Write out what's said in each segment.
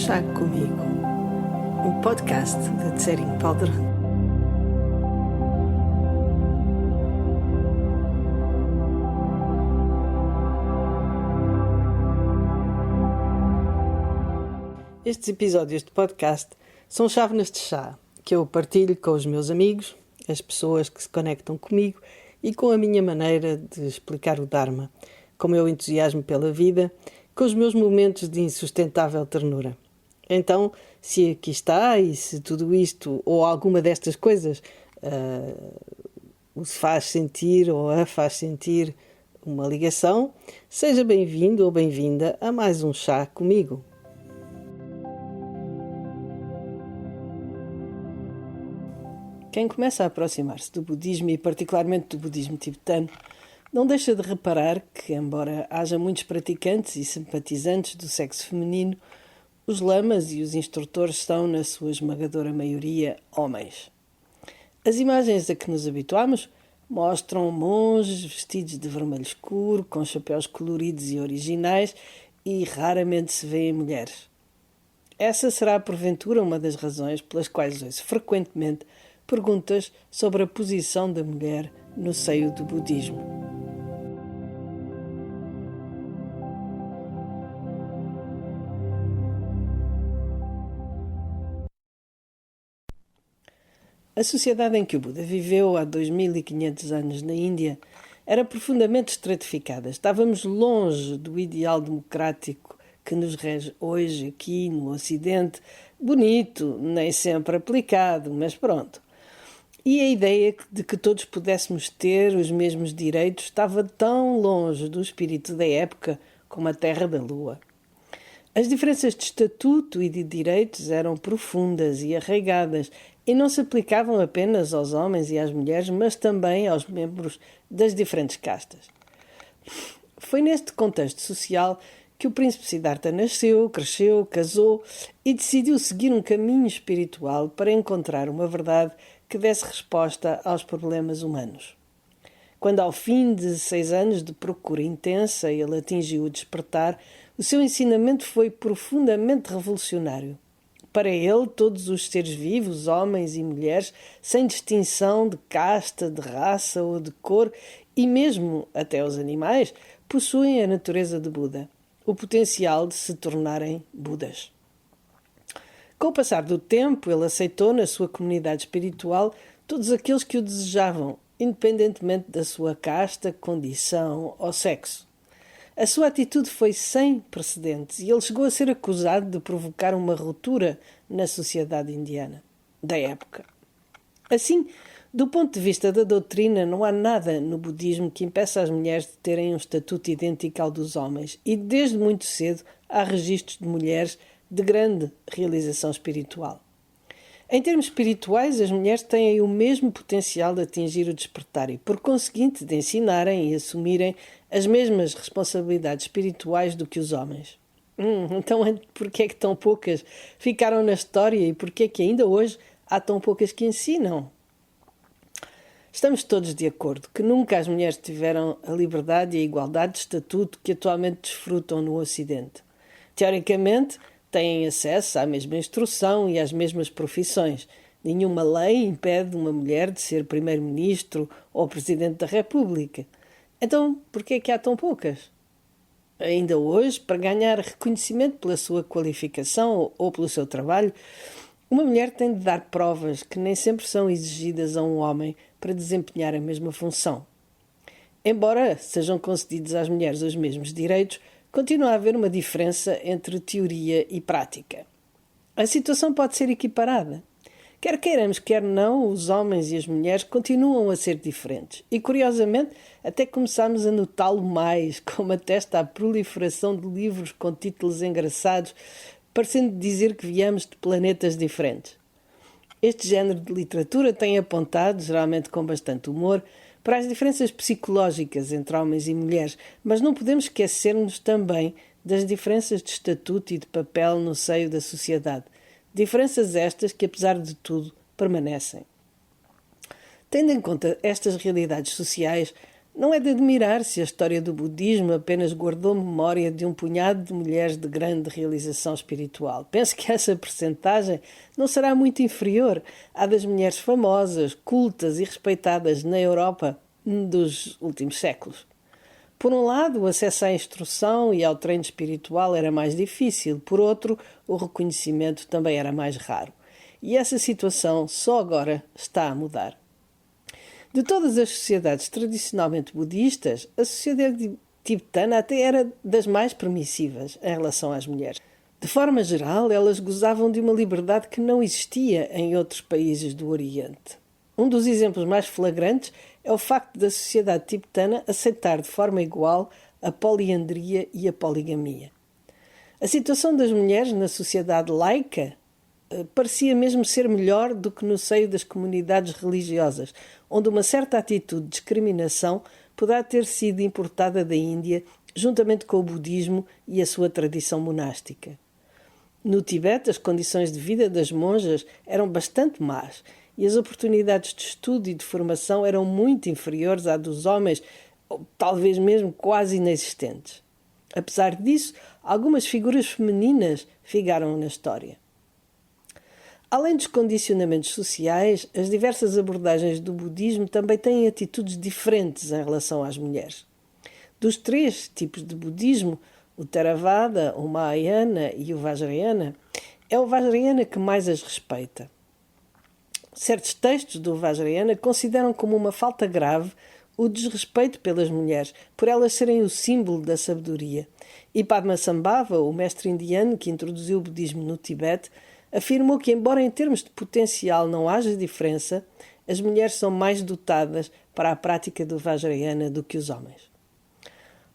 Chá Comigo, um podcast de Tsering Powder. Estes episódios de podcast são chávenas de chá que eu partilho com os meus amigos, as pessoas que se conectam comigo e com a minha maneira de explicar o Dharma, com o meu entusiasmo pela vida, com os meus momentos de insustentável ternura. Então, se aqui está e se tudo isto ou alguma destas coisas o faz sentir ou a faz sentir uma ligação, seja bem-vindo ou bem-vinda a mais um chá comigo. Quem começa a aproximar-se do budismo e particularmente do budismo tibetano não deixa de reparar que, embora haja muitos praticantes e simpatizantes do sexo feminino, os lamas e os instrutores são, na sua esmagadora maioria, homens. As imagens a que nos habituamos mostram monges vestidos de vermelho escuro, com chapéus coloridos e originais, e raramente se vêem mulheres. Essa será, porventura, uma das razões pelas quais ouço frequentemente perguntas sobre a posição da mulher no seio do budismo. A sociedade em que o Buda viveu há 2500 anos na Índia era profundamente estratificada. Estávamos longe do ideal democrático que nos rege hoje aqui no Ocidente, bonito, nem sempre aplicado, mas pronto. E a ideia de que todos pudéssemos ter os mesmos direitos estava tão longe do espírito da época como a terra da lua. As diferenças de estatuto e de direitos eram profundas e arraigadas e não se aplicavam apenas aos homens e às mulheres, mas também aos membros das diferentes castas. Foi neste contexto social que o príncipe Siddhartha nasceu, cresceu, casou e decidiu seguir um caminho espiritual para encontrar uma verdade que desse resposta aos problemas humanos. Quando, ao fim de 6 anos de procura intensa, ele atingiu o despertar, o seu ensinamento foi profundamente revolucionário. Para ele, todos os seres vivos, homens e mulheres, sem distinção de casta, de raça ou de cor, e mesmo até os animais, possuem a natureza de Buda, o potencial de se tornarem Budas. Com o passar do tempo, ele aceitou na sua comunidade espiritual todos aqueles que o desejavam, independentemente da sua casta, condição ou sexo. A sua atitude foi sem precedentes e ele chegou a ser acusado de provocar uma ruptura na sociedade indiana da época. Assim, do ponto de vista da doutrina, não há nada no budismo que impeça as mulheres de terem um estatuto idêntico ao dos homens e desde muito cedo há registros de mulheres de grande realização espiritual. Em termos espirituais, as mulheres têm o mesmo potencial de atingir o despertar e, por conseguinte, de ensinarem e assumirem as mesmas responsabilidades espirituais do que os homens. Então, porquê é que tão poucas ficaram na história e porquê é que ainda hoje há tão poucas que ensinam? Estamos todos de acordo que nunca as mulheres tiveram a liberdade e a igualdade de estatuto que atualmente desfrutam no Ocidente. Teoricamente, têm acesso à mesma instrução e às mesmas profissões. Nenhuma lei impede uma mulher de ser primeiro-ministro ou presidente da República. Então, porquê é que há tão poucas? Ainda hoje, para ganhar reconhecimento pela sua qualificação ou pelo seu trabalho, uma mulher tem de dar provas que nem sempre são exigidas a um homem para desempenhar a mesma função. Embora sejam concedidos às mulheres os mesmos direitos, continua a haver uma diferença entre teoria e prática. A situação pode ser equiparada. Quer queiramos, quer não, os homens e as mulheres continuam a ser diferentes. E, curiosamente, até começamos a notá-lo mais, como atesta a proliferação de livros com títulos engraçados, parecendo dizer que viemos de planetas diferentes. Este género de literatura tem apontado, geralmente com bastante humor, para as diferenças psicológicas entre homens e mulheres, mas não podemos esquecer-nos também das diferenças de estatuto e de papel no seio da sociedade. Diferenças estas que, apesar de tudo, permanecem. Tendo em conta estas realidades sociais, Não é de admirar se a história do budismo apenas guardou memória de um punhado de mulheres de grande realização espiritual. Penso que essa percentagem não será muito inferior à das mulheres famosas, cultas e respeitadas na Europa dos últimos séculos. Por um lado, o acesso à instrução e ao treino espiritual era mais difícil, por outro, o reconhecimento também era mais raro. E essa situação só agora está a mudar. De todas as sociedades tradicionalmente budistas, a sociedade tibetana até era das mais permissivas em relação às mulheres. De forma geral, elas gozavam de uma liberdade que não existia em outros países do Oriente. Um dos exemplos mais flagrantes é o facto da sociedade tibetana aceitar de forma igual a poliandria e a poligamia. A situação das mulheres na sociedade laica parecia mesmo ser melhor do que no seio das comunidades religiosas, onde uma certa atitude de discriminação poderá ter sido importada da Índia, juntamente com o budismo e a sua tradição monástica. No Tibete, as condições de vida das monjas eram bastante más e as oportunidades de estudo e de formação eram muito inferiores à dos homens, ou talvez mesmo quase inexistentes. Apesar disso, algumas figuras femininas ficaram na história. Além dos condicionamentos sociais, as diversas abordagens do budismo também têm atitudes diferentes em relação às mulheres. Dos três tipos de budismo, o Theravada, o Mahayana e o Vajrayana, é o Vajrayana que mais as respeita. Certos textos do Vajrayana consideram como uma falta grave o desrespeito pelas mulheres, por elas serem o símbolo da sabedoria. E Padmasambhava, o mestre indiano que introduziu o budismo no Tibete, afirmou que, embora em termos de potencial não haja diferença, as mulheres são mais dotadas para a prática do Vajrayana do que os homens.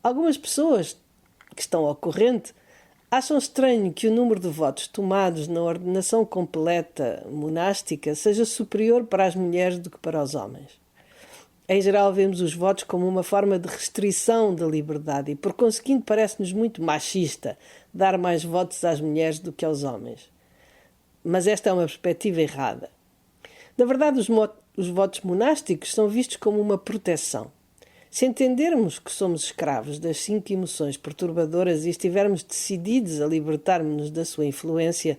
Algumas pessoas que estão ao corrente acham estranho que o número de votos tomados na ordenação completa monástica seja superior para as mulheres do que para os homens. Em geral, vemos os votos como uma forma de restrição da liberdade e, por conseguinte, parece-nos muito machista dar mais votos às mulheres do que aos homens. Mas esta é uma perspectiva errada. Na verdade, os votos monásticos são vistos como uma proteção. Se entendermos que somos escravos das 5 emoções perturbadoras e estivermos decididos a libertar-nos da sua influência,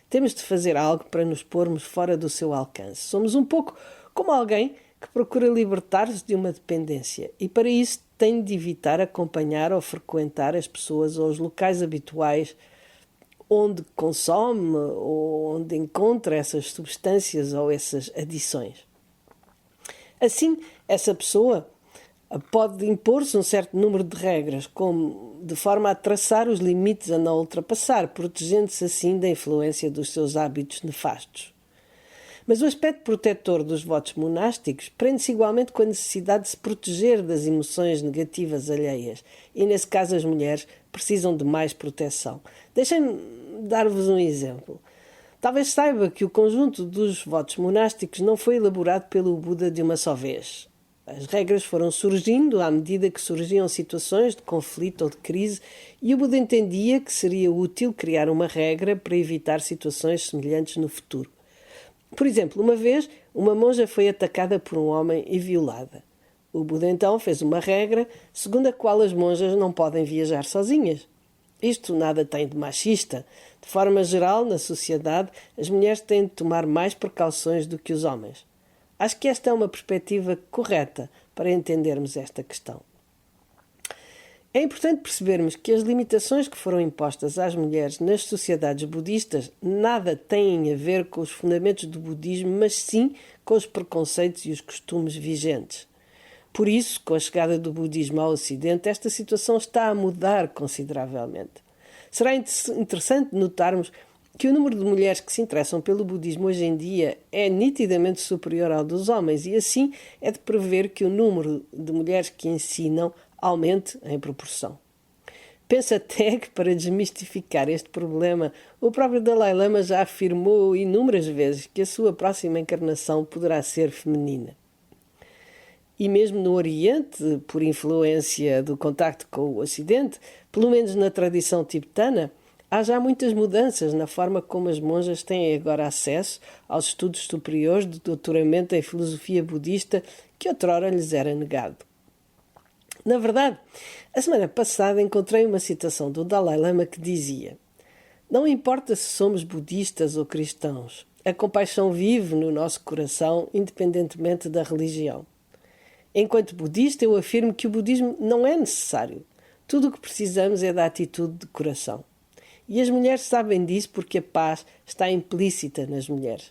temos de fazer algo para nos pormos fora do seu alcance. Somos um pouco como alguém que procura libertar-se de uma dependência e, para isso, tem de evitar acompanhar ou frequentar as pessoas ou os locais habituais onde consome ou onde encontra essas substâncias ou essas adições. Assim, essa pessoa pode impor-se um certo número de regras, de forma a traçar os limites a não ultrapassar, protegendo-se assim da influência dos seus hábitos nefastos. Mas o aspecto protetor dos votos monásticos prende-se igualmente com a necessidade de se proteger das emoções negativas alheias, e nesse caso as mulheres precisam de mais proteção. Deixem-me dar-vos um exemplo. Talvez saiba que o conjunto dos votos monásticos não foi elaborado pelo Buda de uma só vez. As regras foram surgindo à medida que surgiam situações de conflito ou de crise e o Buda entendia que seria útil criar uma regra para evitar situações semelhantes no futuro. Por exemplo, uma vez, uma monja foi atacada por um homem e violada. O Buda então fez uma regra segundo a qual as monjas não podem viajar sozinhas. Isto nada tem de machista. De forma geral, na sociedade, as mulheres têm de tomar mais precauções do que os homens. Acho que esta é uma perspectiva correta para entendermos esta questão. É importante percebermos que as limitações que foram impostas às mulheres nas sociedades budistas nada têm a ver com os fundamentos do budismo, mas sim com os preconceitos e os costumes vigentes. Por isso, com a chegada do budismo ao Ocidente, esta situação está a mudar consideravelmente. Será interessante notarmos que o número de mulheres que se interessam pelo budismo hoje em dia é nitidamente superior ao dos homens e assim é de prever que o número de mulheres que ensinam aumente em proporção. Penso até que, para desmistificar este problema, o próprio Dalai Lama já afirmou inúmeras vezes que a sua próxima encarnação poderá ser feminina. E mesmo no Oriente, por influência do contacto com o Ocidente, pelo menos na tradição tibetana, há já muitas mudanças na forma como as monjas têm agora acesso aos estudos superiores de doutoramento em filosofia budista que outrora lhes era negado. Na verdade, a semana passada encontrei uma citação do Dalai Lama que dizia: "Não importa se somos budistas ou cristãos, a compaixão vive no nosso coração independentemente da religião. Enquanto budista, eu afirmo que o budismo não é necessário. Tudo o que precisamos é da atitude de coração. E as mulheres sabem disso porque a paz está implícita nas mulheres.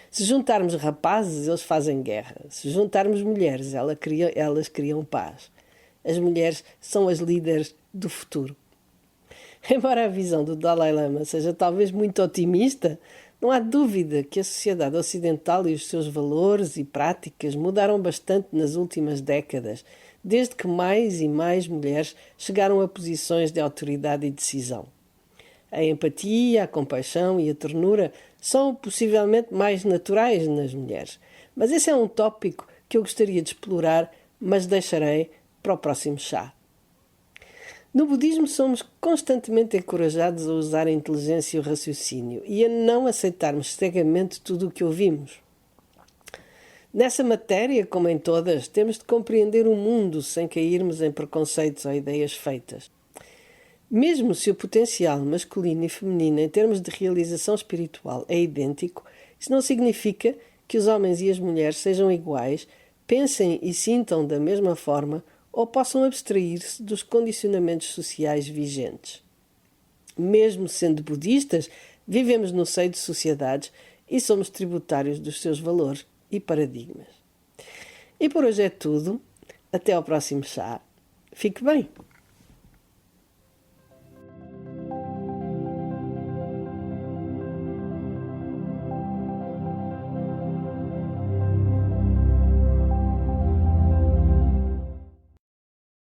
Se juntarmos rapazes, eles fazem guerra. Se juntarmos mulheres, elas criam paz. As mulheres são as líderes do futuro." Embora a visão do Dalai Lama seja talvez muito otimista, não há dúvida que a sociedade ocidental e os seus valores e práticas mudaram bastante nas últimas décadas, desde que mais e mais mulheres chegaram a posições de autoridade e decisão. A empatia, a compaixão e a ternura são possivelmente mais naturais nas mulheres, mas esse é um tópico que eu gostaria de explorar, mas deixarei para o próximo chá. No budismo somos constantemente encorajados a usar a inteligência e o raciocínio e a não aceitarmos cegamente tudo o que ouvimos. Nessa matéria, como em todas, temos de compreender o mundo sem cairmos em preconceitos ou ideias feitas. Mesmo se o potencial masculino e feminino em termos de realização espiritual é idêntico, isso não significa que os homens e as mulheres sejam iguais, pensem e sintam da mesma forma ou possam abstrair-se dos condicionamentos sociais vigentes. Mesmo sendo budistas, vivemos no seio de sociedades e somos tributários dos seus valores e paradigmas. E por hoje é tudo. Até ao próximo chá. Fique bem!